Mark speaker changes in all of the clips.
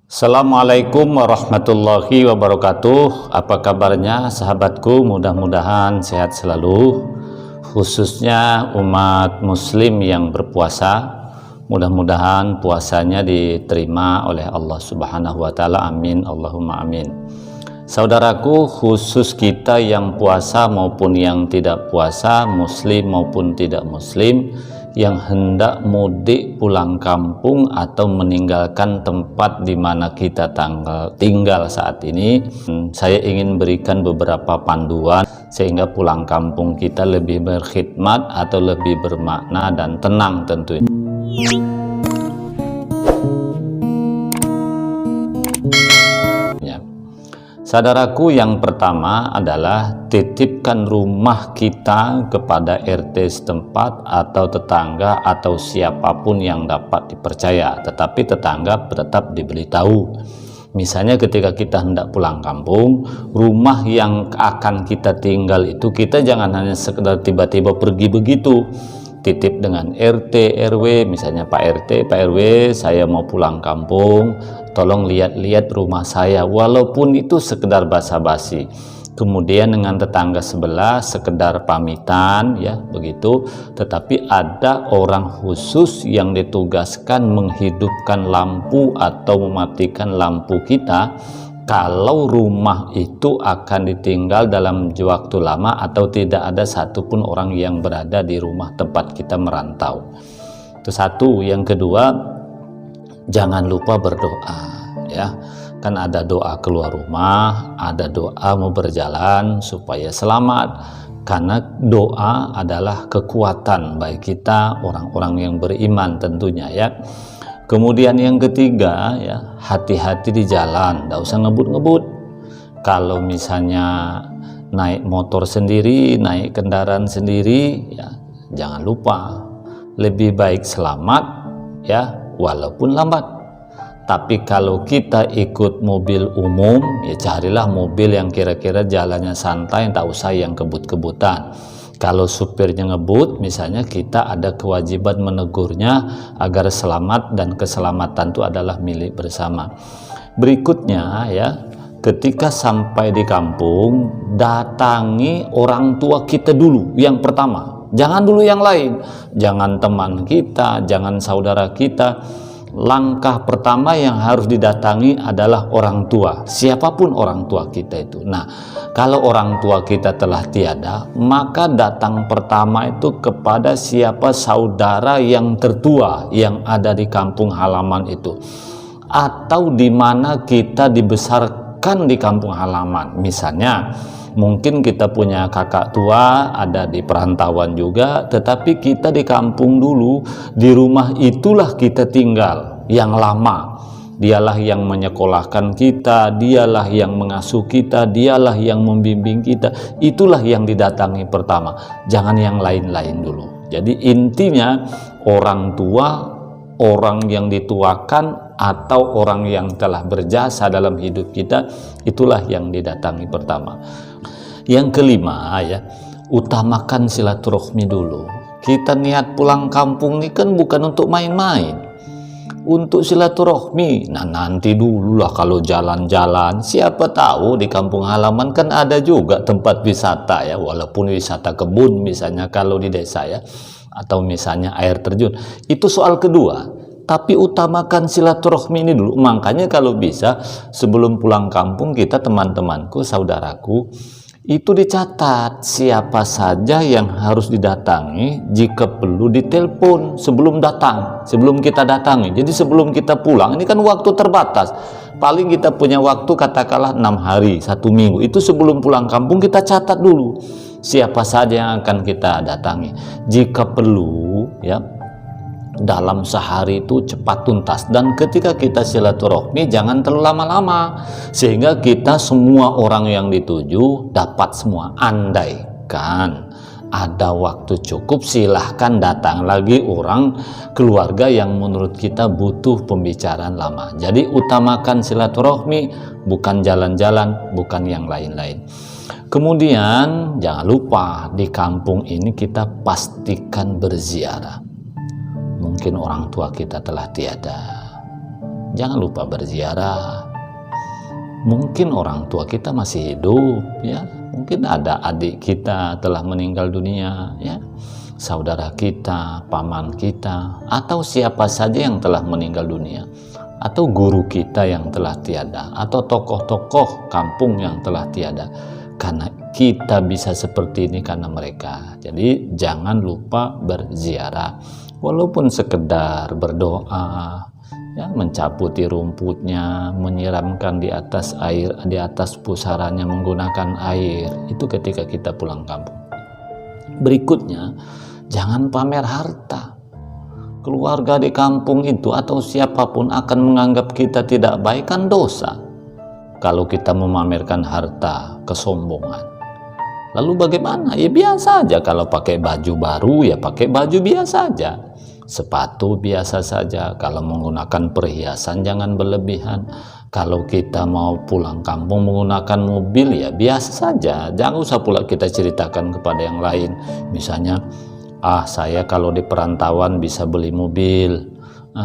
Speaker 1: Assalamualaikum warahmatullahi wabarakatuh. Apa kabarnya sahabatku? Mudah-mudahan sehat selalu, khususnya umat muslim yang berpuasa. Mudah-mudahan puasanya diterima oleh Allah Subhanahu wa Ta'ala. Amin, Allahumma amin. Saudaraku, khusus kita yang puasa maupun yang tidak puasa, muslim maupun tidak muslim, yang hendak mudik pulang kampung atau meninggalkan tempat di mana kita tinggal saat ini, saya ingin berikan beberapa panduan sehingga pulang kampung kita lebih berkhidmat atau lebih bermakna dan tenang tentunya. Saudaraku, yang pertama adalah titipkan rumah kita kepada RT setempat atau tetangga atau siapapun yang dapat dipercaya, tetapi tetangga tetap diberitahu. Misalnya ketika kita hendak pulang kampung, rumah yang akan kita tinggal itu kita jangan hanya sekedar tiba-tiba pergi begitu. Titip dengan RT, RW, misalnya Pak RT, Pak RW, saya mau pulang kampung, tolong lihat-lihat rumah saya, walaupun itu sekedar basa-basi. Kemudian dengan tetangga sebelah sekedar pamitan, ya begitu. Tetapi ada orang khusus yang ditugaskan menghidupkan lampu atau mematikan lampu kita kalau rumah itu akan ditinggal dalam waktu lama atau tidak ada satupun orang yang berada di rumah tempat kita merantau. Itu satu. Yang kedua, jangan lupa berdoa, ya. Kan ada doa keluar rumah, ada doa mau berjalan supaya selamat, karena doa adalah kekuatan bagi kita orang-orang yang beriman tentunya, ya. Kemudian yang ketiga, ya, hati-hati di jalan, tidak usah ngebut-ngebut. Kalau misalnya naik motor sendiri, naik kendaraan sendiri, ya jangan lupa lebih baik selamat, ya, walaupun lambat. Tapi kalau kita ikut mobil umum, ya carilah mobil yang kira-kira jalannya santai, tak usah yang kebut-kebutan. Kalau supirnya ngebut, misalnya, kita ada kewajiban menegurnya agar selamat, dan keselamatan itu adalah milik bersama. Berikutnya, ya, ketika sampai di kampung, datangi orang tua kita dulu yang pertama. Jangan dulu yang lain, jangan teman kita, jangan saudara kita. Langkah pertama yang harus didatangi adalah orang tua, siapapun orang tua kita itu. Nah, kalau orang tua kita telah tiada, maka datang pertama itu kepada siapa saudara yang tertua yang ada di kampung halaman itu, atau di mana kita dibesarkan di kampung halaman. Misalnya, mungkin kita punya kakak tua ada di perantauan juga, tetapi kita di kampung dulu, di rumah itulah kita tinggal yang lama. Dialah yang menyekolahkan kita, dialah yang mengasuh kita, dialah yang membimbing kita. Itulah yang didatangi pertama, jangan yang lain-lain dulu. Jadi intinya, orang tua, orang yang dituakan, atau orang yang telah berjasa dalam hidup kita, itulah yang didatangi pertama. Yang kelima, ya, utamakan silaturahmi dulu. Kita niat pulang kampung ini kan bukan untuk main-main, untuk silaturahmi. Nah, nanti dulu lah kalau jalan-jalan, siapa tahu di kampung halaman kan ada juga tempat wisata, ya, walaupun wisata kebun misalnya kalau di desa, ya, atau misalnya air terjun. Itu soal kedua, tapi utamakan silaturahmi ini dulu. Makanya kalau bisa sebelum pulang kampung kita, teman-temanku, saudaraku, itu dicatat siapa saja yang harus didatangi, jika perlu ditelepon sebelum datang, sebelum kita datangi. Jadi sebelum kita pulang, ini kan waktu terbatas, paling kita punya waktu katakanlah 6 hari, 1 minggu. Itu sebelum pulang kampung kita catat dulu siapa saja yang akan kita datangi. Jika perlu, ya, dalam sehari itu cepat tuntas. Dan ketika kita silaturahmi jangan terlalu lama-lama, sehingga kita semua orang yang dituju dapat semua. Andaikan ada waktu cukup, silahkan datang lagi orang keluarga yang menurut kita butuh pembicaraan lama. Jadi utamakan silaturahmi, bukan jalan-jalan, bukan yang lain-lain. Kemudian jangan lupa di kampung ini kita pastikan berziarah. Mungkin orang tua kita telah tiada, jangan lupa berziarah. Mungkin orang tua kita masih hidup, ya. Mungkin ada adik kita telah meninggal dunia, ya. Saudara kita, paman kita, atau siapa saja yang telah meninggal dunia, atau guru kita yang telah tiada, atau tokoh-tokoh kampung yang telah tiada. Karena kita bisa seperti ini karena mereka. Jadi jangan lupa berziarah, walaupun sekedar berdoa, ya, mencabuti rumputnya, menyiramkan di atas air, di atas pusaranya menggunakan air. Itu ketika kita pulang kampung. Berikutnya, jangan pamer harta. Keluarga di kampung itu atau siapapun akan menganggap kita tidak baik, kan dosa kalau kita memamerkan harta, kesombongan. Lalu bagaimana? Ya biasa aja. Kalau pakai baju baru, ya pakai baju biasa aja, sepatu biasa saja. Kalau menggunakan perhiasan jangan berlebihan. Kalau kita mau pulang kampung menggunakan mobil, ya biasa saja. Jangan usah pula kita ceritakan kepada yang lain. Misalnya, saya kalau di perantauan bisa beli mobil,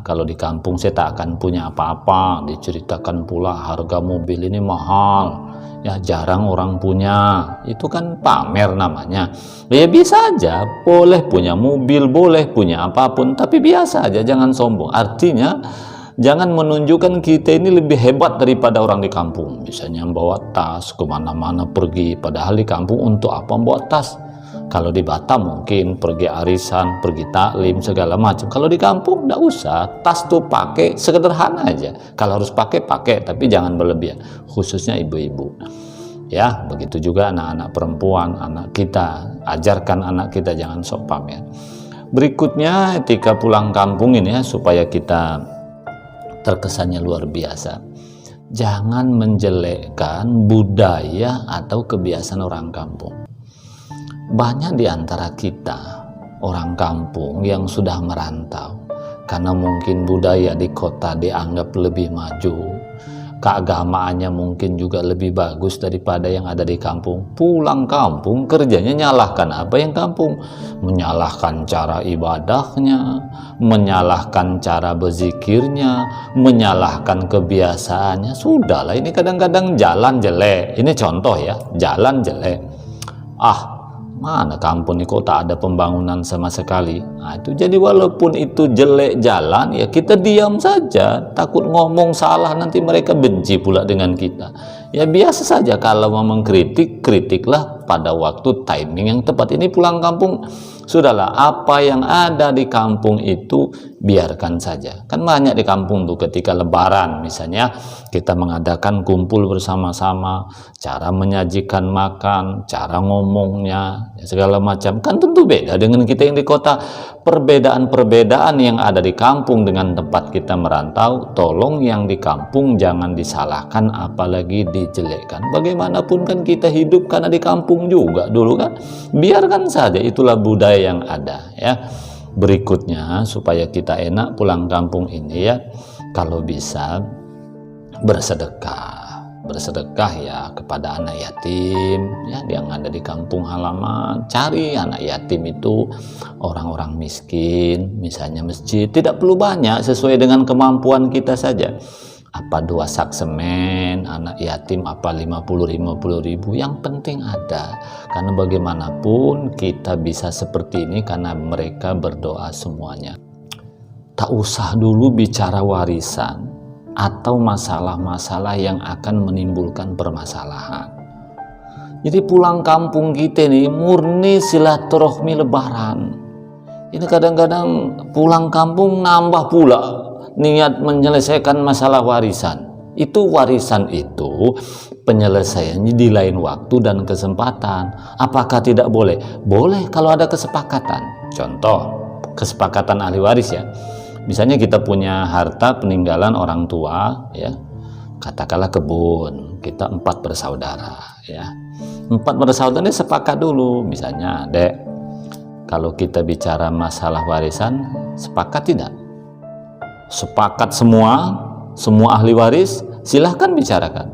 Speaker 1: kalau di kampung saya tak akan punya apa-apa. Diceritakan pula harga mobil ini mahal, ya jarang orang punya. Itu kan pamer namanya. Ya bisa aja, boleh punya mobil, boleh punya apapun, tapi biasa aja, jangan sombong. Artinya jangan menunjukkan kita ini lebih hebat daripada orang di kampung. Misalnya bawa tas kemana-mana pergi, padahal di kampung untuk apa bawa tas? Kalau di Batam mungkin pergi arisan, pergi taklim, segala macam. Kalau di kampung enggak usah, tas tuh pakai sederhana aja. Kalau harus pakai, tapi jangan berlebihan. Khususnya ibu-ibu. Ya, begitu juga anak-anak perempuan, anak kita. Ajarkan anak kita jangan sok pamer. Berikutnya, ketika pulang kampung ini ya, supaya kita terkesannya luar biasa. Jangan menjelekkan budaya atau kebiasaan orang kampung. Banyak di antara kita orang kampung yang sudah merantau karena mungkin budaya di kota dianggap lebih maju, keagamaannya mungkin juga lebih bagus daripada yang ada di kampung. Pulang kampung kerjanya nyalahkan apa yang kampung, menyalahkan cara ibadahnya, menyalahkan cara berzikirnya, menyalahkan kebiasaannya. Sudahlah, ini kadang-kadang jalan jelek. Ini contoh ya, jalan jelek. Mana kampung ini kok tak ada pembangunan sama sekali. Itu jadi walaupun itu jelek jalan, ya kita diam saja, takut ngomong salah nanti mereka benci pula dengan kita. Ya biasa saja, kalau mau mengkritik, kritiklah pada waktu timing yang tepat. Ini pulang kampung, sudahlah, apa yang ada di kampung itu biarkan saja. Kan banyak di kampung tuh ketika lebaran misalnya kita mengadakan kumpul bersama-sama, cara menyajikan makan, cara ngomongnya, segala macam, kan tentu beda dengan kita yang di kota. Perbedaan-perbedaan yang ada di kampung dengan tempat kita merantau, tolong yang di kampung jangan disalahkan apalagi dijelekkan. Bagaimanapun kan kita hidup karena di kampung juga dulu kan. Biarkan saja, itulah budaya yang ada ya. Berikutnya, supaya kita enak pulang kampung ini ya, kalau bisa bersedekah ya kepada anak yatim ya yang ada di kampung halaman. Cari anak yatim itu orang-orang miskin, misalnya masjid, tidak perlu banyak, sesuai dengan kemampuan kita saja. Apa 2 sak semen, anak yatim apa 50 ribu, yang penting ada. Karena bagaimanapun kita bisa seperti ini karena mereka berdoa semuanya. Tak usah dulu bicara warisan atau masalah-masalah yang akan menimbulkan permasalahan. Jadi pulang kampung kita ini murni silaturahmi lebaran. Ini kadang-kadang pulang kampung nambah pula niat menyelesaikan masalah warisan. Itu warisan itu penyelesaiannya di lain waktu dan kesempatan. Apakah tidak boleh? Boleh kalau ada kesepakatan. Contoh, kesepakatan ahli waris ya. Misalnya kita punya harta peninggalan orang tua ya, katakanlah kebun, kita 4 bersaudara ya. 4 bersaudara ini sepakat dulu, misalnya Dek, kalau kita bicara masalah warisan, sepakat tidak? Sepakat semua ahli waris, silahkan bicarakan.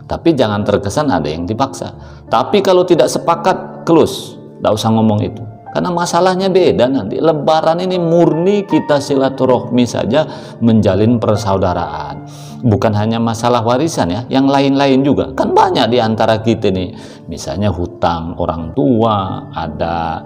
Speaker 1: Tapi jangan terkesan ada yang dipaksa. Tapi kalau tidak sepakat, close, tidak usah ngomong itu. Karena masalahnya beda nanti. Lebaran ini murni kita silaturahmi saja, menjalin persaudaraan. Bukan hanya masalah warisan ya, yang lain-lain juga. Kan banyak di antara kita nih. Misalnya hutang orang tua, ada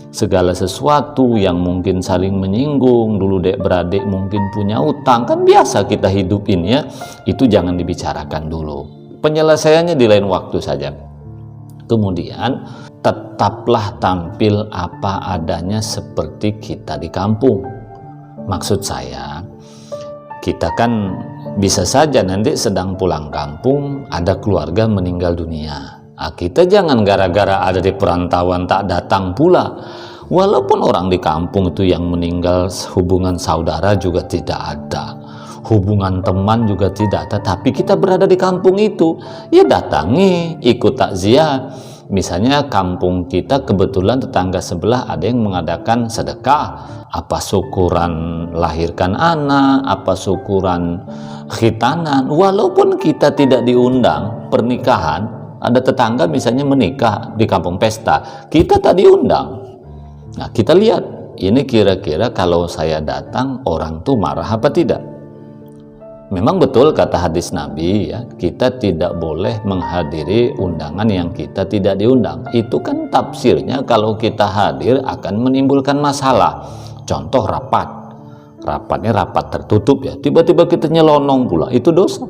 Speaker 1: segala sesuatu yang mungkin saling menyinggung. Dulu dek beradik mungkin punya hutang. Kan biasa kita hidupin ya. Itu jangan dibicarakan dulu. Penyelesaiannya di lain waktu saja. Kemudian tetaplah tampil apa adanya seperti kita di kampung. Maksud saya, kita kan bisa saja nanti sedang pulang kampung ada keluarga meninggal dunia. Kita jangan gara-gara ada di perantauan tak datang pula. Walaupun orang di kampung itu yang meninggal, hubungan saudara juga tidak ada, hubungan teman juga tidak ada, tapi kita berada di kampung itu, ya datangi, ikut takziah. Misalnya kampung kita kebetulan tetangga sebelah ada yang mengadakan sedekah, apa syukuran lahirkan anak, apa syukuran khitanan. Walaupun kita tidak diundang pernikahan, ada tetangga misalnya menikah di kampung pesta, kita tak diundang. Nah, kita lihat ini kira-kira kalau saya datang orang tuh marah apa tidak. Memang betul kata hadis Nabi ya, kita tidak boleh menghadiri undangan yang kita tidak diundang. Itu kan tafsirnya kalau kita hadir akan menimbulkan masalah. Contoh rapat, rapatnya rapat tertutup ya, tiba-tiba kita nyelonong pula, itu dosa.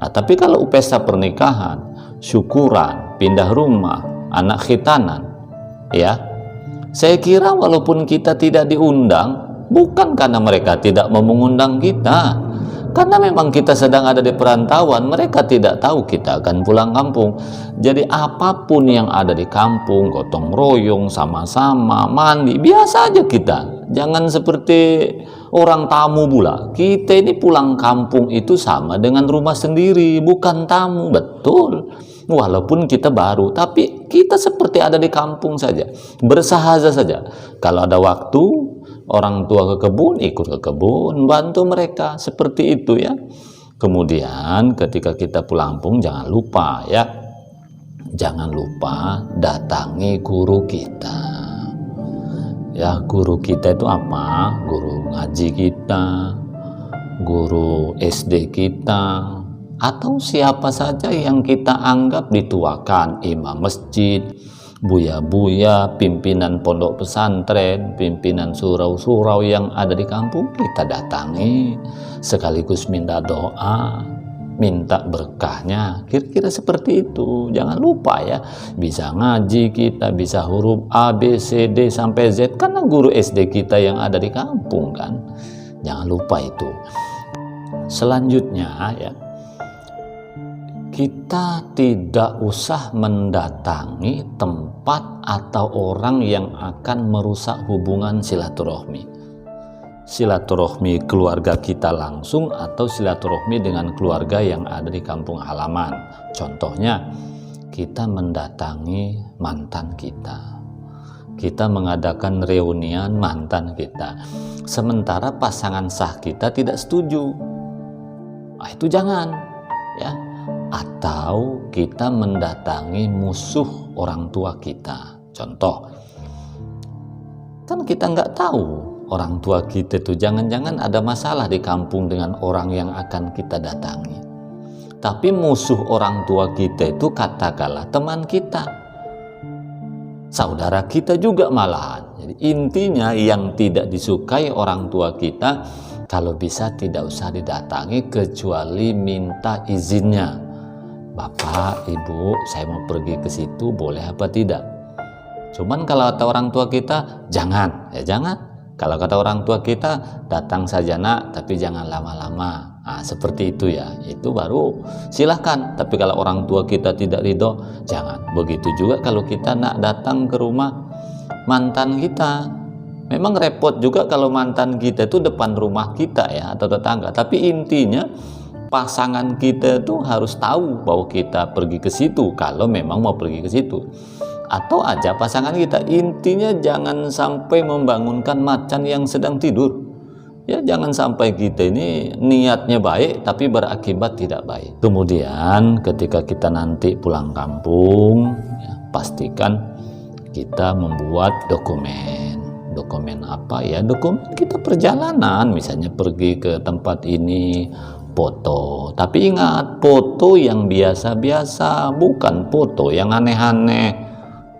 Speaker 1: Nah, tapi kalau pesta pernikahan, syukuran, pindah rumah, anak khitanan ya, saya kira walaupun kita tidak diundang, bukan karena mereka tidak mau mengundang kita, karena memang kita sedang ada di perantauan, mereka tidak tahu kita akan pulang kampung. Jadi apapun yang ada di kampung, gotong royong, sama-sama, mandi, biasa aja kita. Jangan seperti orang tamu pula. Kita ini pulang kampung itu sama dengan rumah sendiri, bukan tamu, betul. Walaupun kita baru, tapi kita seperti ada di kampung saja, bersahaja saja. Kalau ada waktu, orang tua ke kebun, ikut ke kebun, bantu mereka, seperti itu ya. Kemudian ketika kita pulang kampung, jangan lupa ya, jangan lupa datangi guru kita. Ya, guru kita itu apa? Guru ngaji kita, guru SD kita, atau siapa saja yang kita anggap dituakan, imam masjid, buya-buya, pimpinan pondok pesantren, pimpinan surau-surau yang ada di kampung, kita datangi sekaligus minta doa, minta berkahnya, kira-kira seperti itu. Jangan lupa ya, bisa ngaji kita, bisa huruf A, B, C, D sampai Z, karena guru SD kita yang ada di kampung kan. Jangan lupa itu. Selanjutnya ya, kita tidak usah mendatangi tempat atau orang yang akan merusak hubungan silaturahmi. Silaturahmi keluarga kita langsung atau silaturahmi dengan keluarga yang ada di kampung halaman. Contohnya, kita mendatangi mantan kita. Kita mengadakan reunian mantan kita. Sementara pasangan sah kita tidak setuju. Itu jangan ya. Atau kita mendatangi musuh orang tua kita. Contoh, kan kita nggak tahu orang tua kita itu, jangan-jangan ada masalah di kampung dengan orang yang akan kita datangi. Tapi musuh orang tua kita itu katakanlah teman kita, saudara kita juga malahan. Jadi intinya yang tidak disukai orang tua kita, kalau bisa tidak usah didatangi kecuali minta izinnya. Bapak, Ibu, saya mau pergi ke situ, boleh apa tidak? Cuman kalau kata orang tua kita, jangan, ya jangan. Kalau kata orang tua kita, datang saja nak, tapi jangan lama-lama. Nah, seperti itu ya, itu baru silahkan. Tapi kalau orang tua kita tidak ridho, jangan. Begitu juga kalau kita nak datang ke rumah mantan kita. Memang repot juga kalau mantan kita itu depan rumah kita ya, atau tetangga. Tapi intinya, pasangan kita itu harus tahu bahwa kita pergi ke situ kalau memang mau pergi ke situ, atau aja pasangan kita. Intinya jangan sampai membangunkan macan yang sedang tidur ya, jangan sampai kita ini niatnya baik tapi berakibat tidak baik. Kemudian ketika kita nanti pulang kampung ya, pastikan kita membuat dokumen. Dokumen apa ya? Dokumen kita perjalanan, misalnya pergi ke tempat ini, foto. Tapi ingat, foto yang biasa-biasa, bukan foto yang aneh-aneh.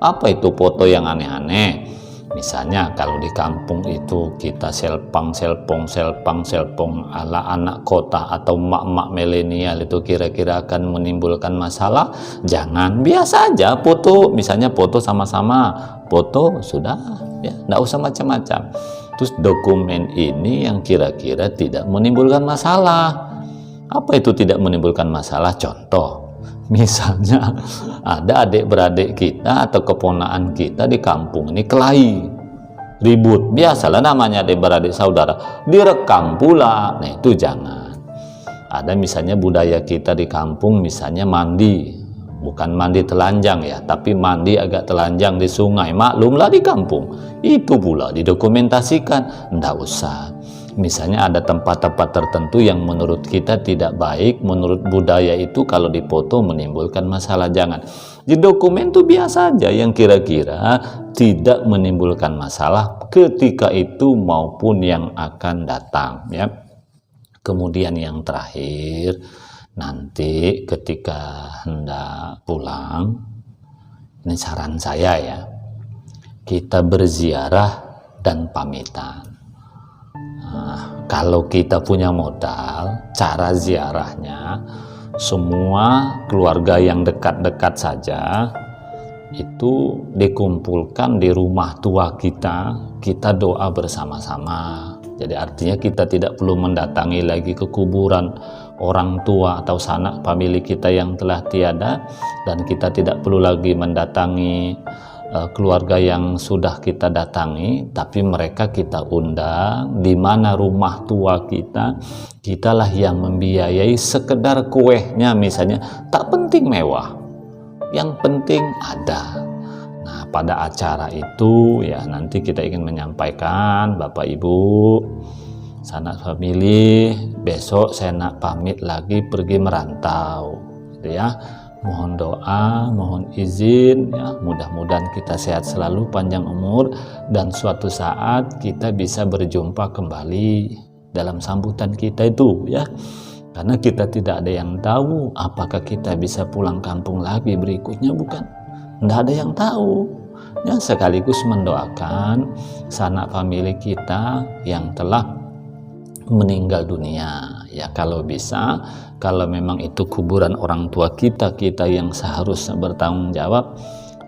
Speaker 1: Apa itu foto yang aneh-aneh? Misalnya kalau di kampung itu kita selpang ala anak kota atau mak-mak milenial, itu kira-kira akan menimbulkan masalah. Jangan, biasa aja foto, misalnya foto sama-sama, foto sudah ya, nggak usah macam-macam. Terus dokumen ini yang kira-kira tidak menimbulkan masalah. Apa itu tidak menimbulkan masalah? Contoh, misalnya ada adik-beradik kita atau keponaan kita di kampung ini kelahi, ribut, biasalah namanya adik-beradik saudara, direkam pula. Nah itu jangan. Ada misalnya budaya kita di kampung, misalnya mandi, bukan mandi telanjang ya, tapi mandi agak telanjang di sungai, maklumlah di kampung, itu pula didokumentasikan. Nggak usah. Misalnya ada tempat-tempat tertentu yang menurut kita tidak baik, menurut budaya itu kalau dipoto menimbulkan masalah, jangan. Di dokumen itu biasa aja yang kira-kira tidak menimbulkan masalah ketika itu maupun yang akan datang ya. Kemudian yang terakhir, nanti ketika hendak pulang, ini saran saya ya, kita berziarah dan pamitan. Nah, kalau kita punya modal, cara ziarahnya semua keluarga yang dekat-dekat saja itu dikumpulkan di rumah tua kita, kita doa bersama-sama. Jadi artinya kita tidak perlu mendatangi lagi ke kuburan orang tua atau sanak famili kita yang telah tiada, dan kita tidak perlu lagi mendatangi keluarga yang sudah kita datangi, tapi mereka kita undang di mana rumah tua kita, kitalah yang membiayai sekedar kuehnya misalnya, tak penting mewah, yang penting ada. Nah pada acara itu ya nanti kita ingin menyampaikan, Bapak Ibu sanak famili, besok saya nak pamit lagi pergi merantau gitu ya. Mohon doa, mohon izin ya, mudah-mudahan kita sehat selalu, panjang umur, dan suatu saat kita bisa berjumpa kembali dalam sambutan kita itu ya. Karena kita tidak ada yang tahu apakah kita bisa pulang kampung lagi berikutnya, bukan? Tidak ada yang tahu. Ya, sekaligus mendoakan sanak famili kita yang telah meninggal dunia ya. Kalau bisa, kalau memang itu kuburan orang tua kita, kita yang seharusnya bertanggung jawab,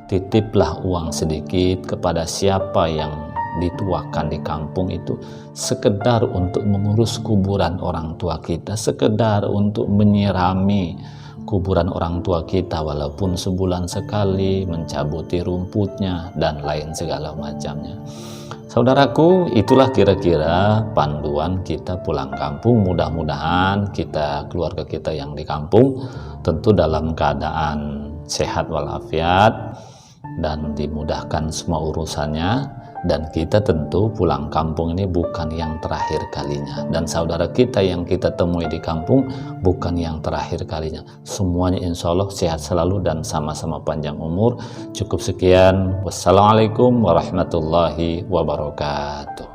Speaker 1: titiplah uang sedikit kepada siapa yang dituakan di kampung itu, sekedar untuk mengurus kuburan orang tua kita, sekedar untuk menyirami kuburan orang tua kita, walaupun sebulan sekali, mencabuti rumputnya dan lain segala macamnya. Saudaraku, itulah kira-kira panduan kita pulang kampung. Mudah-mudahan kita, keluarga kita yang di kampung, tentu dalam keadaan sehat walafiat dan dimudahkan semua urusannya. Dan kita tentu pulang kampung ini bukan yang terakhir kalinya. Dan saudara kita yang kita temui di kampung bukan yang terakhir kalinya. Semuanya insya Allah sehat selalu dan sama-sama panjang umur. Cukup sekian. Wassalamualaikum warahmatullahi wabarakatuh.